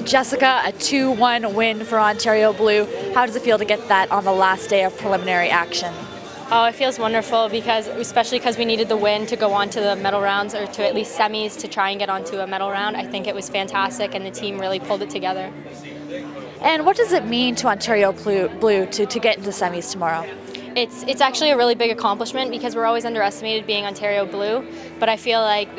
Jessica, a 2-1 win for Ontario Bleu. How does it feel to get that on the last day of preliminary action? Oh, it feels wonderful especially because we needed the win to go on to the medal rounds, or to at least semis, to try and get onto a medal round. I think it was fantastic, and the team really pulled it together. And what does it mean to Ontario Bleu to get into semis tomorrow? It's actually a really big accomplishment, because we're always underestimated being Ontario Bleu, but I feel like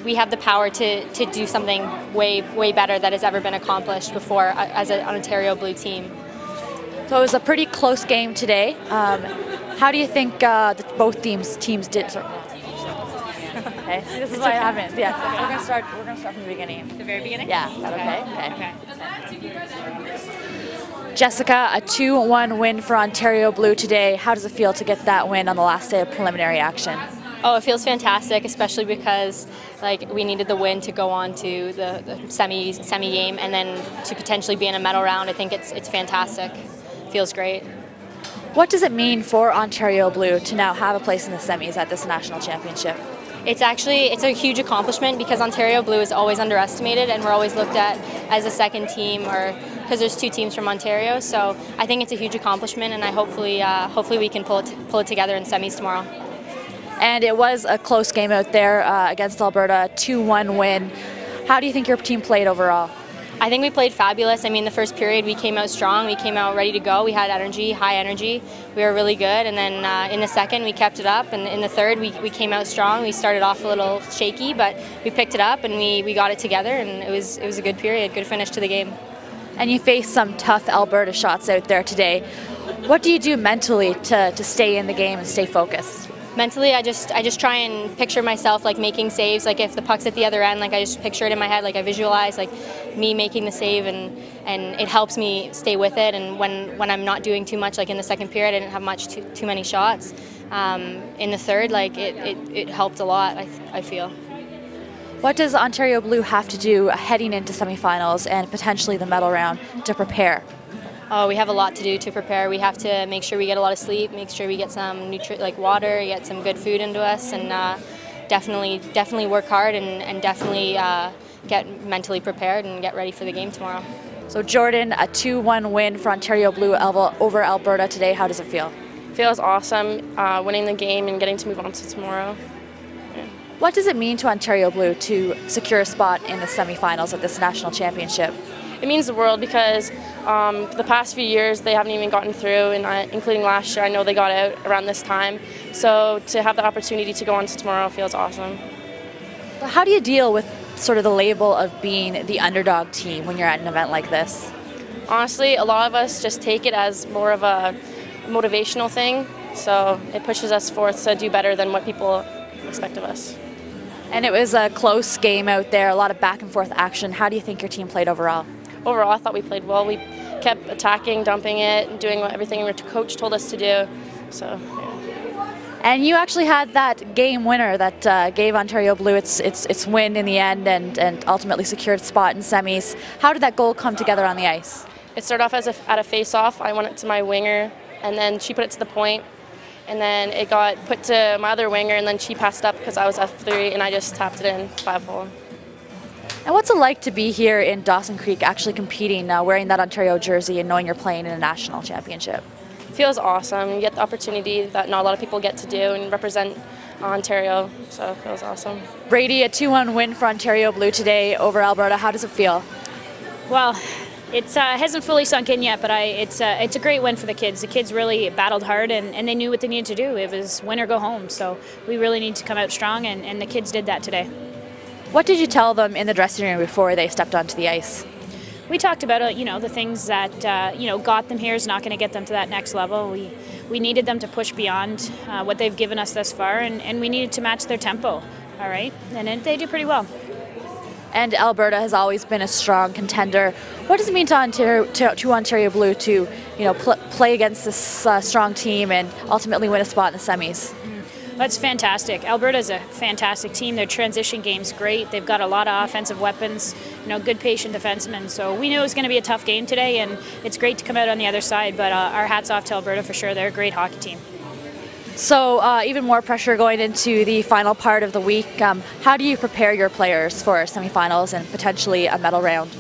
we have the power to do something way better that has ever been accomplished before as an Ontario Bleu team. So it was a pretty close game today. How do you think both teams did? Okay, so this is what happens. Yes, okay. We're gonna start from the beginning. The very beginning? Yeah. Is that okay? Jessica, a 2-1 win for Ontario Bleu today. How does it feel to get that win on the last day of preliminary action? Oh, it feels fantastic, especially because we needed the win to go on to the semi game, and then to potentially be in a medal round. I think it's fantastic. Feels great. What does it mean for Ontario Bleu to now have a place in the semis at this national championship? It's a huge accomplishment, because Ontario Bleu is always underestimated, and we're always looked at as a second team, or because there's two teams from Ontario. So I think it's a huge accomplishment, and hopefully we can pull it together in semis tomorrow. And it was a close game out there against Alberta, 2-1 win. How do you think your team played overall? I think we played fabulous. I mean, the first period we came out strong. We came out ready to go. We had energy, high energy. We were really good. And then in the second, we kept it up. And in the third, we came out strong. We started off a little shaky, but we picked it up, and we got it together. And it was a good period, good finish to the game. And you faced some tough Alberta shots out there today. What do you do mentally to stay in the game and stay focused? Mentally, I just try and picture myself making saves. If the puck's at the other end, I just picture it in my head. I visualize me making the save, and it helps me stay with it. And when I'm not doing too much, in the second period, I didn't have too many shots. In the third, it helped a lot. I feel. What does Ontario Bleu have to do heading into semifinals and potentially the medal round to prepare? Oh, we have a lot to do to prepare. We have to make sure we get a lot of sleep, make sure we get some water, get some good food into us, and definitely work hard, and definitely get mentally prepared and get ready for the game tomorrow. So Jordan, a 2-1 win for Ontario Bleu over Alberta today. How does it feel? Feels awesome, winning the game and getting to move on to tomorrow. Yeah. What does it mean to Ontario Bleu to secure a spot in the semifinals at this national championship? It means the world, because the past few years they haven't even gotten through, and including last year, I know they got out around this time. So to have the opportunity to go on to tomorrow feels awesome. So how do you deal with sort of the label of being the underdog team when you're at an event like this? Honestly, a lot of us just take it as more of a motivational thing, so it pushes us forth to do better than what people expect of us. And it was a close game out there, a lot of back and forth action. How do you think your team played overall? Overall, I thought we played well. We kept attacking, dumping it, and doing everything our coach told us to do. So, yeah. And you actually had that game winner that gave Ontario Bleu its win in the end, and ultimately secured a spot in semis. How did that goal come together on the ice? It started off at a face-off. I went it to my winger, and then she put it to the point, and then it got put to my other winger, and then she passed up because I was F3, and I just tapped it in 5-hole. And what's it like to be here in Dawson Creek, actually competing, wearing that Ontario jersey and knowing you're playing in a national championship? It feels awesome. You get the opportunity that not a lot of people get to do and represent Ontario, so it feels awesome. Brady, a 2-1 win for Ontario Bleu today over Alberta. How does it feel? Well, it hasn't fully sunk in yet, but it's a great win for the kids. The kids really battled hard, and they knew what they needed to do. It was win or go home, so we really need to come out strong, and the kids did that today. What did you tell them in the dressing room before they stepped onto the ice? We talked about the things that got them here is not going to get them to that next level. We needed them to push beyond what they've given us thus far, and we needed to match their tempo. All right, and they do pretty well. And Alberta has always been a strong contender. What does it mean to Ontario Bleu to play against this strong team and ultimately win a spot in the semis? That's fantastic. Alberta's a fantastic team. Their transition game's great. They've got a lot of offensive weapons, good patient defensemen. So we knew it was going to be a tough game today, and it's great to come out on the other side. But our hats off to Alberta for sure. They're a great hockey team. So even more pressure going into the final part of the week. How do you prepare your players for semifinals and potentially a medal round?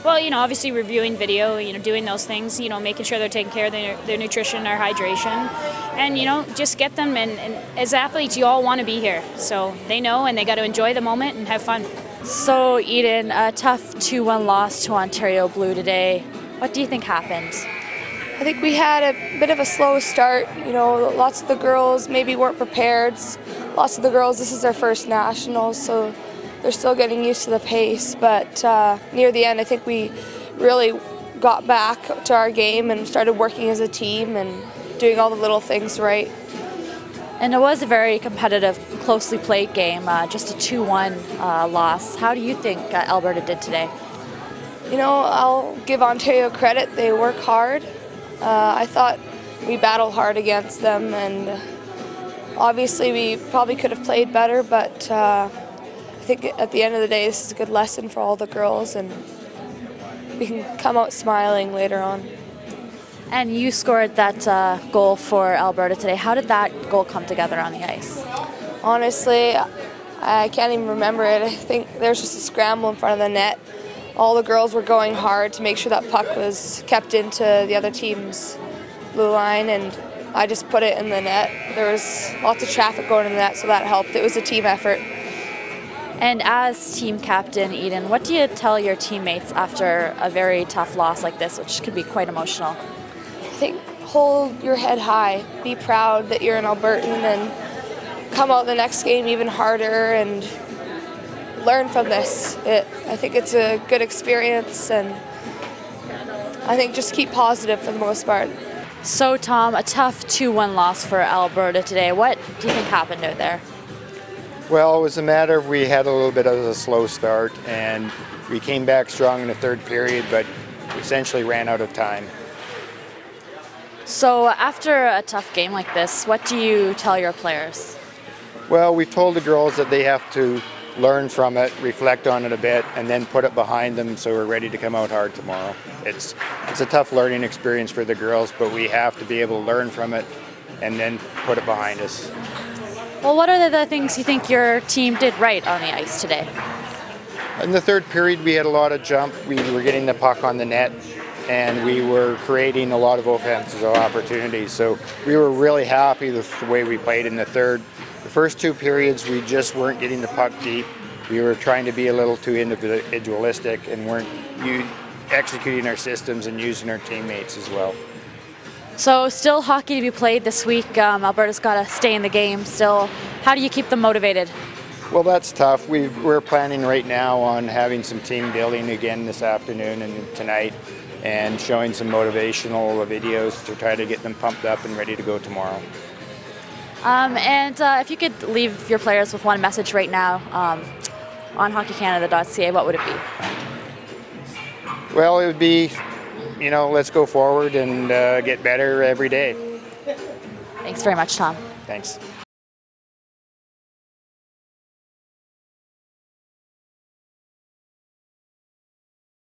Well, obviously reviewing video, doing those things, making sure they're taking care of their nutrition, their hydration, and, just get them. And as athletes, you all want to be here. So they know, and they got to enjoy the moment and have fun. So Eden, a tough 2-1 loss to Ontario Bleu today. What do you think happened? I think we had a bit of a slow start. Lots of the girls maybe weren't prepared. Lots of the girls, this is their first nationals, so they're still getting used to the pace. But near the end, I think we really got back to our game and started working as a team and doing all the little things right. And it was a very competitive, closely played game, just a 2-1 loss. How do you think Alberta did today? I'll give Ontario credit. They work hard. I thought we battled hard against them, and obviously we probably could have played better, but I think at the end of the day this is a good lesson for all the girls, and we can come out smiling later on. And you scored that goal for Alberta today. How did that goal come together on the ice? Honestly, I can't even remember it. I think there's just a scramble in front of the net. All the girls were going hard to make sure that puck was kept into the other team's blue line, and I just put it in the net. There was lots of traffic going in the net, so that helped. It was a team effort. And as team captain, Eden, what do you tell your teammates after a very tough loss like this, which could be quite emotional? I think hold your head high. Be proud that you're an Albertan, and come out the next game even harder and learn from this. I think it's a good experience, and I think just keep positive for the most part. So Tom, a tough 2-1 loss for Alberta today. What do you think happened out there? Well, it was a matter of we had a little bit of a slow start, and we came back strong in the third period, but essentially ran out of time. So after a tough game like this, what do you tell your players? Well, we've told the girls that they have to learn from it, reflect on it a bit, and then put it behind them so we're ready to come out hard tomorrow. It's a tough learning experience for the girls, but we have to be able to learn from it and then put it behind us. Well, what are the things you think your team did right on the ice today? In the third period, we had a lot of jump. We were getting the puck on the net, and we were creating a lot of offensive opportunities. So we were really happy with the way we played in the third. The first two periods, we just weren't getting the puck deep. We were trying to be a little too individualistic and weren't executing our systems and using our teammates as well. So still hockey to be played this week. Alberta's got to stay in the game still. How do you keep them motivated? Well, that's tough. We're planning right now on having some team building again this afternoon and tonight, and showing some motivational videos to try to get them pumped up and ready to go tomorrow. And if you could leave your players with one message right now on hockeycanada.ca, what would it be? Well, it would be, let's go forward and get better every day. Thanks very much, Tom. Thanks.